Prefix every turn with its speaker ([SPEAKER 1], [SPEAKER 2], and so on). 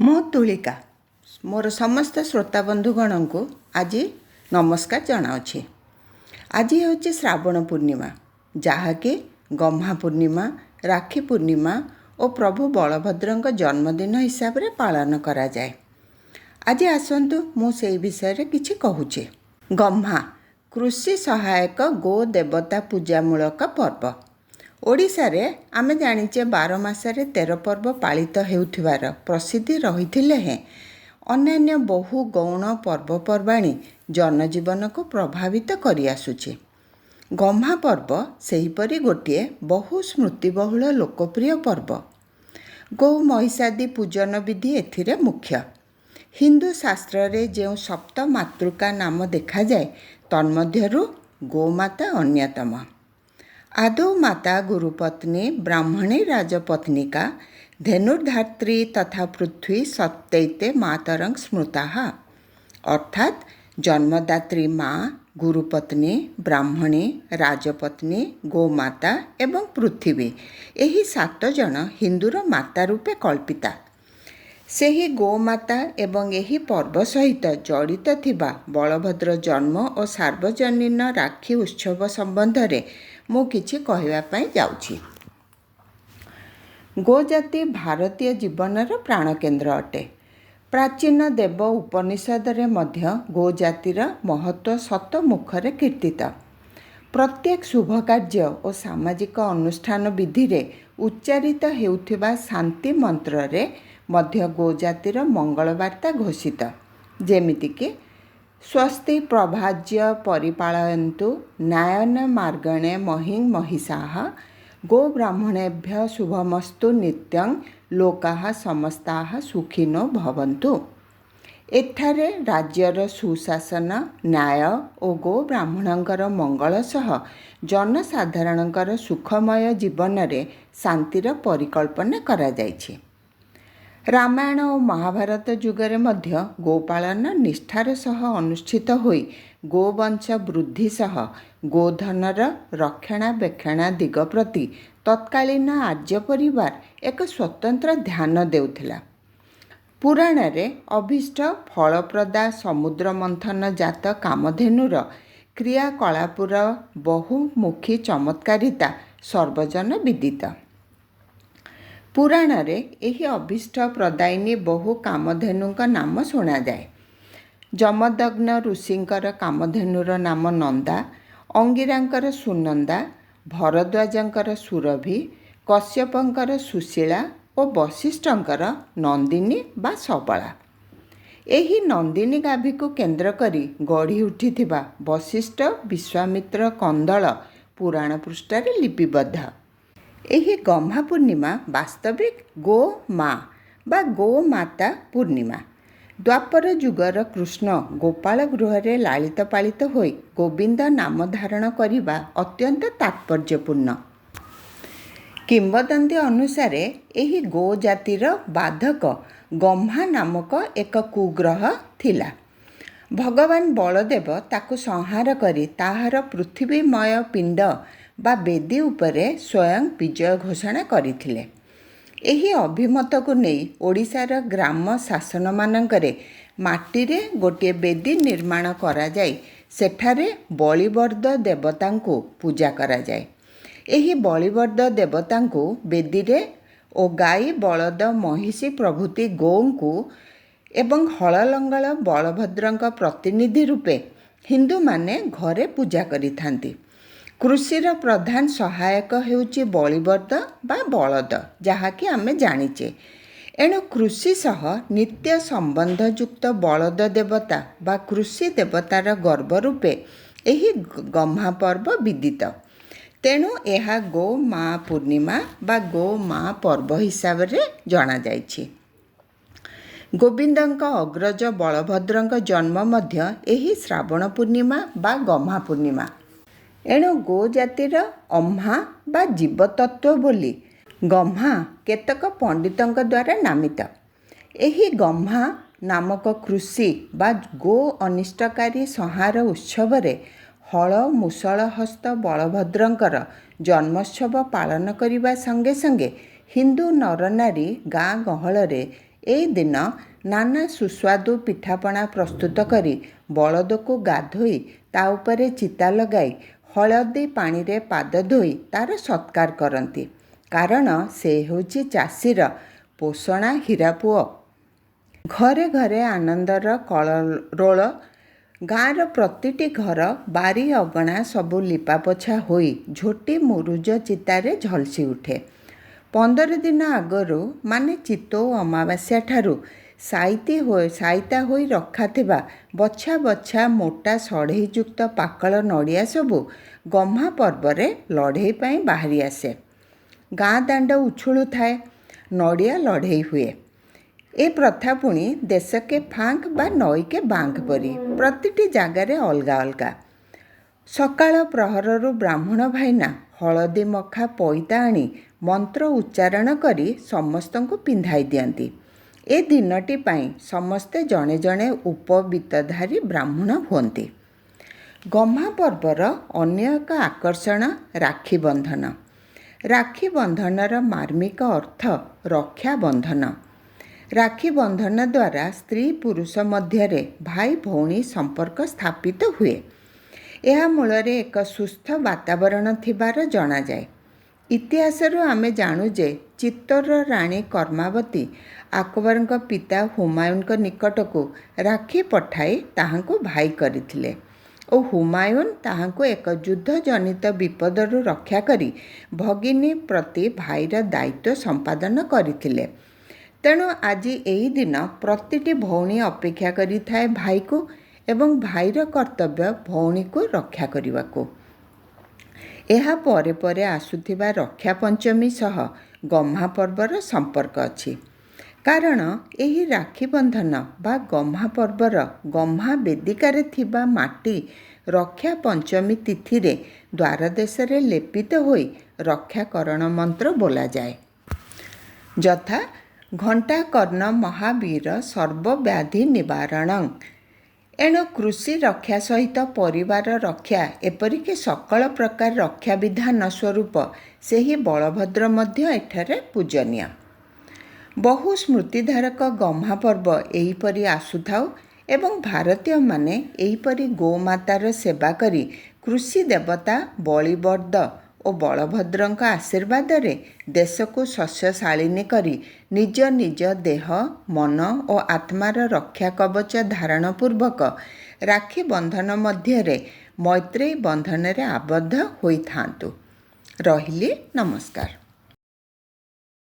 [SPEAKER 1] ମୁଁ ତୁଳିକା ମୋର ସମସ୍ତ ଶ୍ରୋତା ବନ୍ଧୁଗଣଙ୍କୁ ଆଜି ନମସ୍କାର ଜଣାଉଛି। ଆଜି ହେଉଛି ଶ୍ରାବଣ ପୂର୍ଣ୍ଣିମା, ଯାହାକି ଗହ୍ମା ପୂର୍ଣ୍ଣିମା, ରାକ୍ଷୀ ପୂର୍ଣ୍ଣିମା ଓ ପ୍ରଭୁ ବଳଭଦ୍ରଙ୍କ ଜନ୍ମଦିନ ହିସାବରେ ପାଳନ କରାଯାଏ। ଆଜି ଆସନ୍ତୁ ମୁଁ ସେହି ବିଷୟରେ କିଛି କହୁଛି। ଗହ୍ମା କୃଷି ସହାୟକ ଗୋ ଦେବତା ପୂଜାମୂଳକ ପର୍ବ। ଓଡ଼ିଶାରେ ଆମେ ଜାଣିଛେ 12 ମାସରେ 13 ପର୍ବ ପାଳିତ ହେଉଥିବାର ପ୍ରସିଦ୍ଧି ରହିଥିଲେ ହେଁ ଅନ୍ୟାନ୍ୟ ବହୁ ଗୌଣ ପର୍ବପର୍ବାଣୀ ଜନଜୀବନକୁ ପ୍ରଭାବିତ କରିଆସୁଛି। ଗହ୍ମା ପର୍ବ ସେହିପରି ଗୋଟିଏ ବହୁ ସ୍ମୃତିବହୁଳ ଲୋକପ୍ରିୟ ପର୍ବ। ଗୋ ମହିଷାଦି ପୂଜନ ବିଧି ଏଥିରେ ମୁଖ୍ୟ। ହିନ୍ଦୁ ଶାସ୍ତ୍ରରେ ଯେଉଁ ସପ୍ତ ମାତୃକା ନାମ ଦେଖାଯାଏ, ତନ୍ମଧ୍ୟରୁ ଗୋମାତା ଅନ୍ୟତମ। ଆଦୌ ମାତା ଗୁରୁପତ୍ନୀ ବ୍ରାହ୍ମଣୀ ରାଜପତ୍ନିକା ଧେନୁର୍ଧାତ୍ରୀ ତଥା ପୃଥ୍ୱୀ ସପ୍ତୈତେ ମାତରଂ ସ୍ମୃତାଃ, ଅର୍ଥାତ୍ ଜନ୍ମଦାତ୍ରୀ ମା, ଗୁରୁପତ୍ନୀ, ବ୍ରାହ୍ମଣୀ, ରାଜପତ୍ନୀ, ଗୋମାତା ଏବଂ ପୃଥିବୀ, ଏହି 7 ଜଣ ହିନ୍ଦୁର ମାତା ରୂପେ କଳ୍ପିତା। ସେହି ଗୋମାତା ଏବଂ ଏହି ପର୍ବ ସହିତ ଜଡ଼ିତ ଥିବା ବଳଭଦ୍ର ଜନ୍ମ ଓ ସାର୍ବଜନୀନ ରାକ୍ଷୀ ଉତ୍ସବ ସମ୍ବନ୍ଧରେ ମୁଁ କିଛି କହିବା ପାଇଁ ଯାଉଛି। ଗୋଜାତି ଭାରତୀୟ ଜୀବନର ପ୍ରାଣକେନ୍ଦ୍ର ଅଟେ। ପ୍ରାଚୀନ ଦେବ ଉପନିଷଦରେ ମଧ୍ୟ ଗୋଜାତିର ମହତ୍ତ୍ୱ ଶତମୁଖରେ କୀର୍ତ୍ତିତ। ପ୍ରତ୍ୟେକ ଶୁଭକାର୍ଯ୍ୟ ଓ ସାମାଜିକ ଅନୁଷ୍ଠାନ ବିଧିରେ ଉଚ୍ଚାରିତ ହେଉଥିବା ଶାନ୍ତି ମନ୍ତ୍ରରେ ମଧ୍ୟ ଗୋଜାତିର ମଙ୍ଗଳବାର୍ତ୍ତା ଘୋଷିତ। ଯେମିତିକି ସ୍ୱସ୍ତି ପ୍ରଭାଜ୍ୟ ପରିପାଳୟନ୍ତୁ ନ୍ୟାୟନ ମାର୍ଗଣେ ମହିଂ ମହିଷାଃ ଗୋବ୍ରାହ୍ମଣେଭ୍ୟ ଶୁଭମସ୍ତୁ ନିତ୍ୟଂ ଲୋକାଃ ସମସ୍ତାଃ ସୁଖିନୋ ଭବନ୍ତୁ। ଏଠାରେ ରାଜ୍ୟର ସୁଶାସନ, ନ୍ୟାୟ ଓ ଗୋବ୍ରାହ୍ମଣଙ୍କର ମଙ୍ଗଳ ସହ ଜନସାଧାରଣଙ୍କର ସୁଖମୟ ଜୀବନରେ ଶାନ୍ତିର ପରିକଳ୍ପନା କରାଯାଇଛି। ରାମାୟଣ ଓ ମହାଭାରତ ଯୁଗରେ ମଧ୍ୟ ଗୋପାଳନ ନିଷ୍ଠାର ସହ ଅନୁଷ୍ଠିତ ହୋଇ ଗୋବଂଶ ବୃଦ୍ଧି ସହ ଗୋଧନର ରକ୍ଷଣାବେକ୍ଷଣାଦିଗ ପ୍ରତି ତତ୍କାଳୀନ ଆର୍ଯ୍ୟ ପରିବାର ଏକ ସ୍ୱତନ୍ତ୍ର ଧ୍ୟାନ ଦେଉଥିଲା। ପୁରାଣରେ ଅଭୀଷ୍ଟ ଫଳପ୍ରଦା ସମୁଦ୍ର ମନ୍ଥନ ଜାତ କାମଧେନୁର କ୍ରିୟାକଳାପର ବହୁମୁଖୀ ଚମତ୍କାରିତା ସର୍ବଜନ ବିଦିତ। ପୁରାଣରେ ଏହି ଅଭୀଷ୍ଟ ପ୍ରଦାୟିନୀ ବହୁ କାମଧେନୁଙ୍କ ନାମ ଶୁଣାଯାଏ। ଯମଦଗ୍ନ ଋଷିଙ୍କର କାମଧେନୁର ନାମ ନନ୍ଦା, ଅଙ୍ଗିରାଙ୍କର ସୁନନ୍ଦା, ଭରଦ୍ୱାଜଙ୍କର ସୁରଭି, କଶ୍ୟପଙ୍କର ସୁଶୀଳା ଓ ବଶିଷ୍ଠଙ୍କର ନନ୍ଦିନୀ ବା ସବଳା। ଏହି ନନ୍ଦିନୀ ଗାଭୀକୁ କେନ୍ଦ୍ର କରି ଗଢ଼ି ଉଠିଥିବା ବଶିଷ୍ଠ ବିଶ୍ୱାମିତ୍ର କନ୍ଦଳ ପୁରାଣ ପୃଷ୍ଠାରେ ଲିପିବଦ୍ଧ। ଏହି ଗହ୍ମା ପୂର୍ଣ୍ଣିମା ବାସ୍ତବିକ ଗୋ-ମା ବା ଗୋମାତା ପୂର୍ଣ୍ଣିମା। ଦ୍ୱାପର ଯୁଗର କୃଷ୍ଣ ଗୋପାଳ ଗୃହରେ ଲାଳିତ ପାଳିତ ହୋଇ ଗୋବିନ୍ଦ ନାମ ଧାରଣ କରିବା ଅତ୍ୟନ୍ତ ତାତ୍ପର୍ଯ୍ୟପୂର୍ଣ୍ଣ। କିମ୍ବଦନ୍ତୀ ଅନୁସାରେ ଏହି ଗୋ ଜାତିର ବାଧକ ଗହ୍ମା ନାମକ ଏକ କୁଗ୍ରହ ଥିଲା। ଭଗବାନ ବଳଦେବ ତାକୁ ସଂହାର କରି ତାହାର ପୃଥିବୀମୟ ପିଣ୍ଡ ବା ବେଦୀ ଉପରେ ସ୍ୱୟଂ ବିଜୟ ଘୋଷଣା କରିଥିଲେ। ଏହି ଅଭିମତକୁ ନେଇ ଓଡ଼ିଶାର ଗ୍ରାମ ଶାସନମାନଙ୍କରେ ମାଟିରେ ଗୋଟିଏ ବେଦୀ ନିର୍ମାଣ କରାଯାଇ ସେଠାରେ ବଳିବର୍ଦ ଦେବତାଙ୍କୁ ପୂଜା କରାଯାଏ। ଏହି ବଳିବର୍ଦ ଦେବତାଙ୍କୁ ବେଦୀରେ ଓ ଗାଈ, ବଳଦ, ମହିଷୀ ପ୍ରଭୃତି ଗୋଙ୍କୁ ଏବଂ ହଳ ଲଙ୍ଗଳ ବଳଭଦ୍ରଙ୍କ ପ୍ରତିନିଧି ରୂପେ ହିନ୍ଦୁମାନେ ଘରେ ପୂଜା କରିଥାନ୍ତି। କୃଷିର ପ୍ରଧାନ ସହାୟକ ହେଉଛି ବଳିବର୍ଦ ବା ବଳଦ, ଯାହାକି ଆମେ ଜାଣିଛେ। ଏଣୁ କୃଷି ସହ ନିତ୍ୟ ସମ୍ବନ୍ଧଯୁକ୍ତ ବଳଦ ଦେବତା ବା କୃଷି ଦେବତାର ଗର୍ବ ରୂପେ ଏହି ଗହ୍ମା ପର୍ବ ବିଦିତ। ତେଣୁ ଏହା ଗୋ-ମା ପୂର୍ଣ୍ଣିମା ବା ଗୋ-ମା ପର୍ବ ହିସାବରେ ଜଣାଯାଇଛି। ଗୋବିନ୍ଦଙ୍କ ଅଗ୍ରଜ ବଳଭଦ୍ରଙ୍କ ଜନ୍ମ ମଧ୍ୟ ଏହି ଶ୍ରାବଣ ପୂର୍ଣ୍ଣିମା ବା ଗହ୍ମା ପୂର୍ଣ୍ଣିମା। ଏଣୁ ଗୋ ଜାତିର ଅହ୍ମା ବା ଜୀବତତ୍ତ୍ୱ ବୋଲି ଗହ୍ମା କେତେକ ପଣ୍ଡିତଙ୍କ ଦ୍ୱାରା ନାମିତ। ଏହି ଗହ୍ମା ନାମକ କୃଷି ବା ଗୋ ଅନିଷ୍ଟକାରୀ ସଂହାର ଉତ୍ସବରେ ହଳ ମୁଷଳ ହସ୍ତ ବଳଭଦ୍ରଙ୍କର ଜନ୍ମୋତ୍ସବ ପାଳନ କରିବା ସଙ୍ଗେ ସଙ୍ଗେ ହିନ୍ଦୁ ନରନାରୀ ଗାଁ ଗହଳରେ ଏହି ଦିନ ନାନା ସୁସ୍ୱାଦୁ ପିଠାପଣା ପ୍ରସ୍ତୁତ କରି ବଳଦକୁ ଗାଧୋଇ ତା ଉପରେ ଚିତା ଲଗାଇ ହଳଦୀ ପାଣିରେ ପାଦ ଧୋଇ ତାର ସତ୍କାର କରନ୍ତି। କାରଣ ସେ ହେଉଛି ଚାଷୀର ପୋଷଣା ହୀରା ପୁଅ। ଘରେ ଘରେ ଆନନ୍ଦର କଳରୋଳ। ଗାଁର ପ୍ରତିଟି ଘର ବାରି ଅଗଣା ସବୁ ଲିପାପୋଛା ହୋଇ ଝୋଟି ମୁରୁଜ ଚିତାରେ ଝଲସି ଉଠେ। 15 ଦିନ ଆଗରୁ ମାନେ ଚିତଉ ଅମାବାସ୍ୟା ଠାରୁ ସାଇତା ହୋଇ ରଖାଥିବା ବଛା ବଛା ମୋଟା ସଢ଼େଇଯୁକ୍ତ ପାକଳ ନଡ଼ିଆ ସବୁ ଗହ୍ମା ପର୍ବରେ ଲଢ଼େଇ ପାଇଁ ବାହାରି ଆସେ। ଗାଁ ଦାଣ୍ଡ ଉଛୁଳୁଥାଏ, ନଡ଼ିଆ ଲଢ଼େଇ ହୁଏ। ଏ ପ୍ରଥା ପୁଣି ଦେଶକେ ଫାଙ୍କ ବା ନଈକେ ବାଙ୍କ ପରି ପ୍ରତିଟି ଜାଗାରେ ଅଲଗା ଅଲଗା। ସକାଳ ପ୍ରହରରୁ ବ୍ରାହ୍ମଣ ଭାଇନା ହଳଦୀ ମଖା ପଇତା ଆଣି ମନ୍ତ୍ର ଉଚ୍ଚାରଣ କରି ସମସ୍ତଙ୍କୁ ପିନ୍ଧାଇ ଦିଅନ୍ତି। ଏ ଦିନଟି ପାଇଁ ସମସ୍ତେ ଜଣେ ଜଣେ ଉପବୀତଧାରୀ ବ୍ରାହ୍ମଣ ହୁଅନ୍ତି। ଗହ୍ମା ପର୍ବର ଅନ୍ୟ ଏକ ଆକର୍ଷଣ ରାକ୍ଷୀ ବନ୍ଧନ। ରାକ୍ଷୀ ବନ୍ଧନର ମାର୍ମିକ ଅର୍ଥ ରକ୍ଷା ବନ୍ଧନ। ରାକ୍ଷୀ ବନ୍ଧନ ଦ୍ୱାରା ସ୍ତ୍ରୀ ପୁରୁଷ ମଧ୍ୟରେ ଭାଇ ଭଉଣୀ ସମ୍ପର୍କ ସ୍ଥାପିତ ହୁଏ। ଏହା ମୂଳରେ ଏକ ସୁସ୍ଥ ବାତାବରଣ ଥିବାର ଜଣାଯାଏ। ଇତିହାସରୁ ଆମେ ଜାଣୁ ଯେ ଚିତ୍ତୋରର ରାଣୀ କର୍ମାବତୀ ଆକବରଙ୍କ ପିତା ହୁମାୟୁନଙ୍କ ନିକଟକୁ ରାକ୍ଷୀ ପଠାଇ ତାହାଙ୍କୁ ଭାଇ କରିଥିଲେ ଓ ହୁମାୟୁନ ତାହାଙ୍କୁ ଏକ ଯୁଦ୍ଧଜନିତ ବିପଦରୁ ରକ୍ଷା କରି ଭଗିନୀ ପ୍ରତି ଭାଇର ଦାୟିତ୍ୱ ସମ୍ପାଦନ କରିଥିଲେ। ତେଣୁ ଆଜି ଏହି ଦିନ ପ୍ରତିଟି ଭଉଣୀ ଅପେକ୍ଷା କରିଥାଏ ଭାଇକୁ ଏବଂ ଭାଇର କର୍ତ୍ତବ୍ୟ ଭଉଣୀକୁ ରକ୍ଷା କରିବାକୁ। ଏହା ପରେ ପରେ ଆସୁଥିବା ରକ୍ଷା ପଞ୍ଚମୀ ସହ ଗହ୍ମା ପର୍ବର ସମ୍ପର୍କ ଅଛି। କାରଣ ଏହି ରାକ୍ଷୀ ବନ୍ଧନ ବା ଗହ୍ମା ପର୍ବର ଗହ୍ମା ବେଦିକାରେ ଥିବା ମାଟି ରକ୍ଷା ପଞ୍ଚମୀ ତିଥିରେ ଦ୍ୱାରଦେଶରେ ଲେପିତ ହୋଇ ରକ୍ଷାକରଣ ମନ୍ତ୍ର ବୋଲାଯାଏ। ଯଥା ଘଣ୍ଟାକର୍ଣ୍ଣ ମହାବୀର ସର୍ବବ୍ୟାଧି ନିବାରଣଂ। ଏଣୁ କୃଷି ରକ୍ଷା ସହିତ ପରିବାର ରକ୍ଷା ଏପରିକି ସକଳ ପ୍ରକାର ରକ୍ଷା ବିଧାନ ସ୍ୱରୂପ ସେହି ବଳଭଦ୍ର ମଧ୍ୟ ଏଠାରେ ପୂଜନୀୟ। ବହୁ ସ୍ମୃତିଧାରକ ଗହ୍ମା ପର୍ବ ଏହିପରି ଆସୁଥାଉ ଏବଂ ଭାରତୀୟମାନେ ଏହିପରି ଗୋମାତାର ସେବା କରି କୃଷି ଦେବତା ବଳିବର୍ଦ ଓ ବଳଭଦ୍ରଙ୍କ ଆଶୀର୍ବାଦରେ ଦେଶକୁ ଶସ୍ୟଶାଳିନୀ କରି ନିଜ ନିଜ ଦେହ ମନ ଓ ଆତ୍ମାର ରକ୍ଷା କବଚ ଧାରଣ ପୂର୍ବକ ରାକ୍ଷୀ ବନ୍ଧନ ମଧ୍ୟରେ ମୈତ୍ରେୟୀ ବନ୍ଧନରେ ଆବଦ୍ଧ ହୋଇଥାନ୍ତୁ। ରହିଲି, ନମସ୍କାର।